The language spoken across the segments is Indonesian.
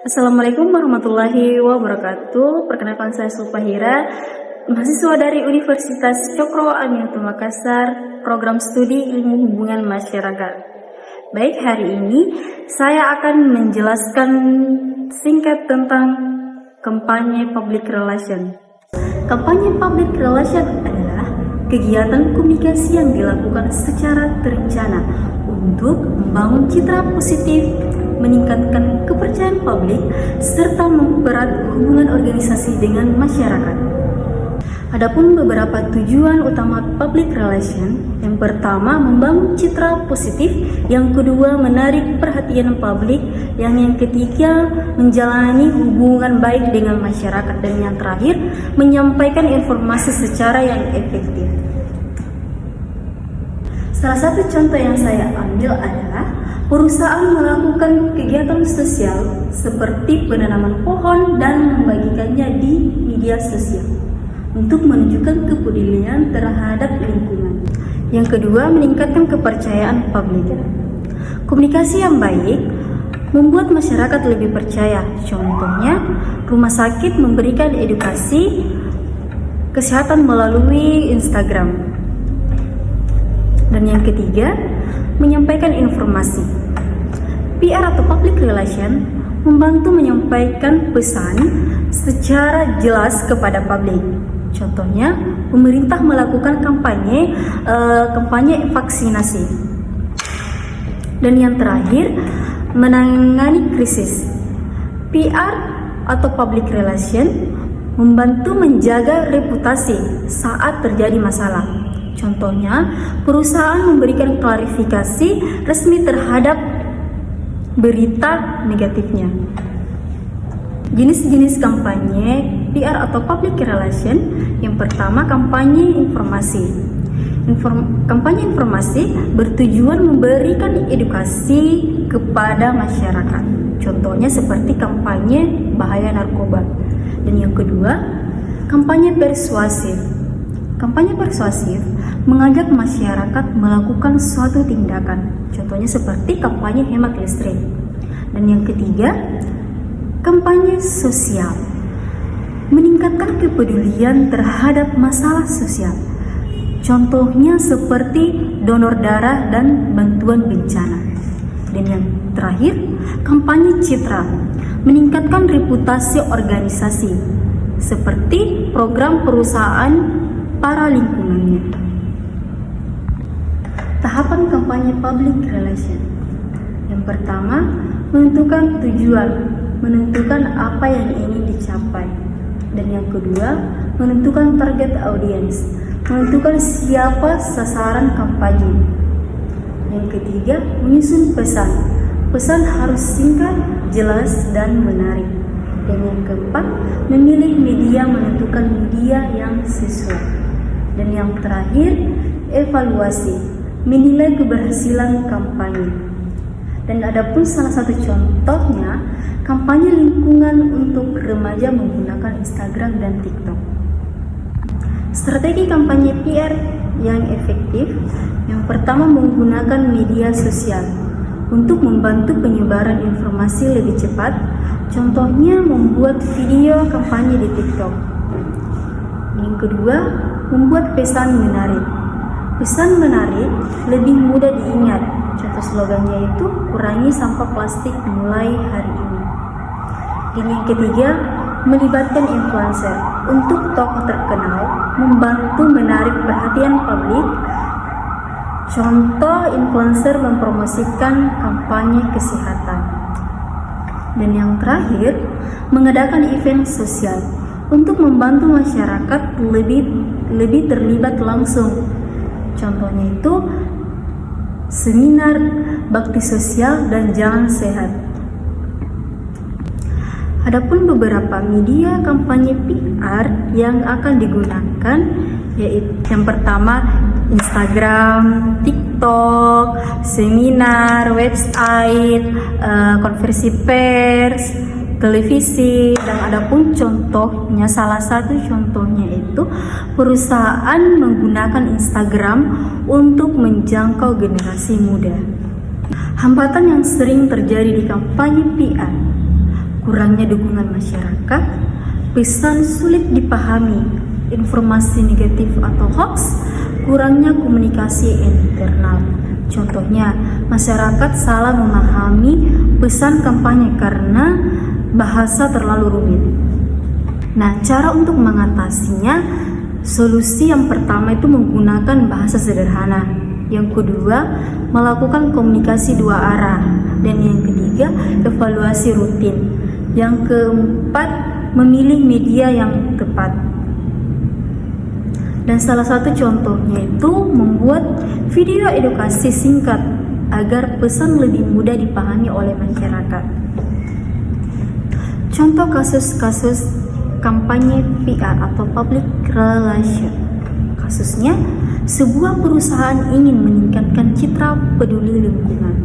Assalamualaikum warahmatullahi wabarakatuh. Perkenalkan saya Sulfahira, mahasiswa dari Universitas Cokro Aminoto Makassar, program studi Ilmu Hubungan Masyarakat. Baik, hari ini saya akan menjelaskan singkat tentang kampanye public relation. Kampanye public relation adalah kegiatan komunikasi yang dilakukan secara terencana untuk membangun citra positif, meningkatkan kepercayaan publik, serta mempererat hubungan organisasi dengan masyarakat. Adapun beberapa tujuan utama public relation, yang pertama membangun citra positif, yang kedua menarik perhatian publik, yang ketiga menjalani hubungan baik dengan masyarakat, dan yang terakhir menyampaikan informasi secara yang efektif. Salah satu contoh yang saya ambil adalah perusahaan melakukan kegiatan sosial seperti penanaman pohon dan membagikannya di media sosial untuk menunjukkan kepedulian terhadap lingkungan. Yang kedua, meningkatkan kepercayaan publik. Komunikasi yang baik membuat masyarakat lebih percaya. Contohnya, rumah sakit memberikan edukasi kesehatan melalui Instagram. Dan yang ketiga, menyampaikan informasi. PR atau public relation membantu menyampaikan pesan secara jelas kepada publik. Contohnya, pemerintah melakukan kampanye vaksinasi. Dan yang terakhir, menangani krisis. PR atau public relation membantu menjaga reputasi saat terjadi masalah. Contohnya, perusahaan memberikan klarifikasi resmi terhadap berita negatifnya. Jenis-jenis kampanye PR atau public relation, yang pertama kampanye informasi. Kampanye informasi bertujuan memberikan edukasi kepada masyarakat. Contohnya seperti kampanye bahaya narkoba. Dan yang kedua, kampanye persuasif. Kampanye persuasif mengajak masyarakat melakukan suatu tindakan. Contohnya seperti kampanye hemat listrik. Dan yang ketiga, kampanye sosial. Meningkatkan kepedulian terhadap masalah sosial. Contohnya seperti donor darah dan bantuan bencana. Dan yang terakhir, kampanye citra. Meningkatkan reputasi organisasi seperti program perusahaan para lingkungannya. Tahapan kampanye public relation. Yang pertama, menentukan tujuan, menentukan apa yang ingin dicapai. Dan yang kedua, menentukan target audiens, menentukan siapa sasaran kampanye. Yang ketiga, menyusun pesan. Pesan harus singkat, jelas, dan menarik. Dan yang keempat, memilih media, menentukan media yang sesuai. Dan yang terakhir, evaluasi, menilai keberhasilan kampanye. Dan adapun salah satu contohnya, kampanye lingkungan untuk remaja menggunakan Instagram dan TikTok. Strategi kampanye PR yang efektif, yang pertama menggunakan media sosial untuk membantu penyebaran informasi lebih cepat. Contohnya membuat video kampanye di TikTok. Yang kedua, membuat pesan menarik. Pesan menarik lebih mudah diingat. Contoh slogannya itu kurangi sampah plastik mulai hari ini. Dan yang ketiga, melibatkan influencer. Untuk tokoh terkenal membantu menarik perhatian publik. Contoh influencer mempromosikan kampanye kesehatan. Dan yang terakhir, mengadakan event sosial untuk membantu masyarakat lebih terlibat langsung. Contohnya itu seminar, bakti sosial, dan jalan sehat. Adapun beberapa media kampanye PR yang akan digunakan, yaitu yang pertama Instagram, TikTok, seminar, website, konferensi pers, televisi. Dan adapun contohnya, salah satu contohnya itu perusahaan menggunakan Instagram untuk menjangkau generasi muda. Hambatan yang sering terjadi di kampanye PR. kurangnya dukungan masyarakat, pesan sulit dipahami, informasi negatif atau hoax, kurangnya komunikasi internal. Contohnya, masyarakat salah memahami pesan kampanye karena bahasa terlalu rumit. Nah, cara untuk mengatasinya, solusi yang pertama itu menggunakan bahasa sederhana. Yang kedua, melakukan komunikasi dua arah. Dan yang ketiga, evaluasi rutin. Yang keempat, memilih media yang tepat. Dan salah satu contohnya itu membuat video edukasi singkat agar pesan lebih mudah dipahami oleh masyarakat. Contoh kasus-kasus kampanye PR atau public relation. Kasusnya, sebuah perusahaan ingin meningkatkan citra peduli lingkungan.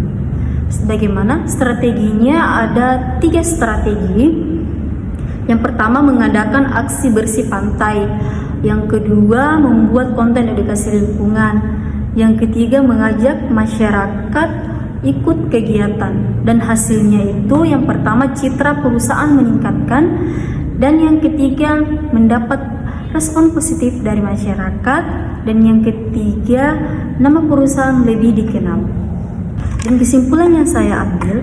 Bagaimana strateginya? Ada 3 strategi. Yang pertama, mengadakan aksi bersih pantai. Yang kedua, membuat konten edukasi lingkungan. Yang ketiga, mengajak masyarakat ikut kegiatan. Dan hasilnya itu, yang pertama, citra perusahaan meningkatkan. Dan yang ketiga, mendapat respon positif dari masyarakat. Dan yang ketiga, nama perusahaan lebih dikenal. Dan kesimpulan yang saya ambil,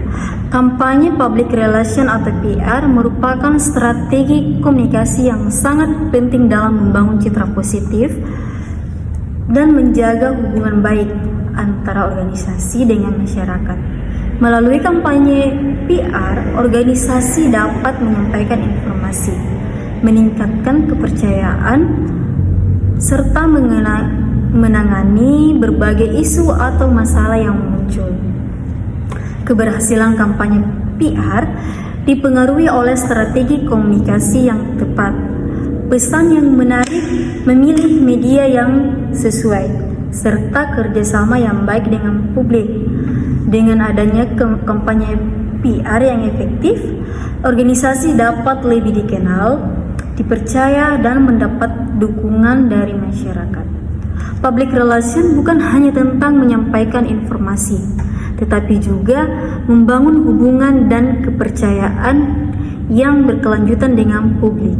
kampanye public relation atau PR merupakan strategi komunikasi yang sangat penting dalam membangun citra positif dan menjaga hubungan baik antara organisasi dengan masyarakat. Melalui kampanye PR, organisasi dapat menyampaikan informasi, meningkatkan kepercayaan, serta menangani berbagai isu atau masalah yang muncul. Keberhasilan kampanye PR dipengaruhi oleh strategi komunikasi yang tepat, pesan yang menarik, memilih media yang sesuai, serta kerjasama yang baik dengan publik. Dengan adanya kampanye PR yang efektif, organisasi dapat lebih dikenal, dipercaya, dan mendapat dukungan dari masyarakat. Public relation bukan hanya tentang menyampaikan informasi, tetapi juga membangun hubungan dan kepercayaan yang berkelanjutan dengan publik.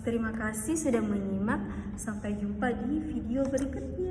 Terima kasih sudah menyimak. Sampai jumpa di video berikutnya.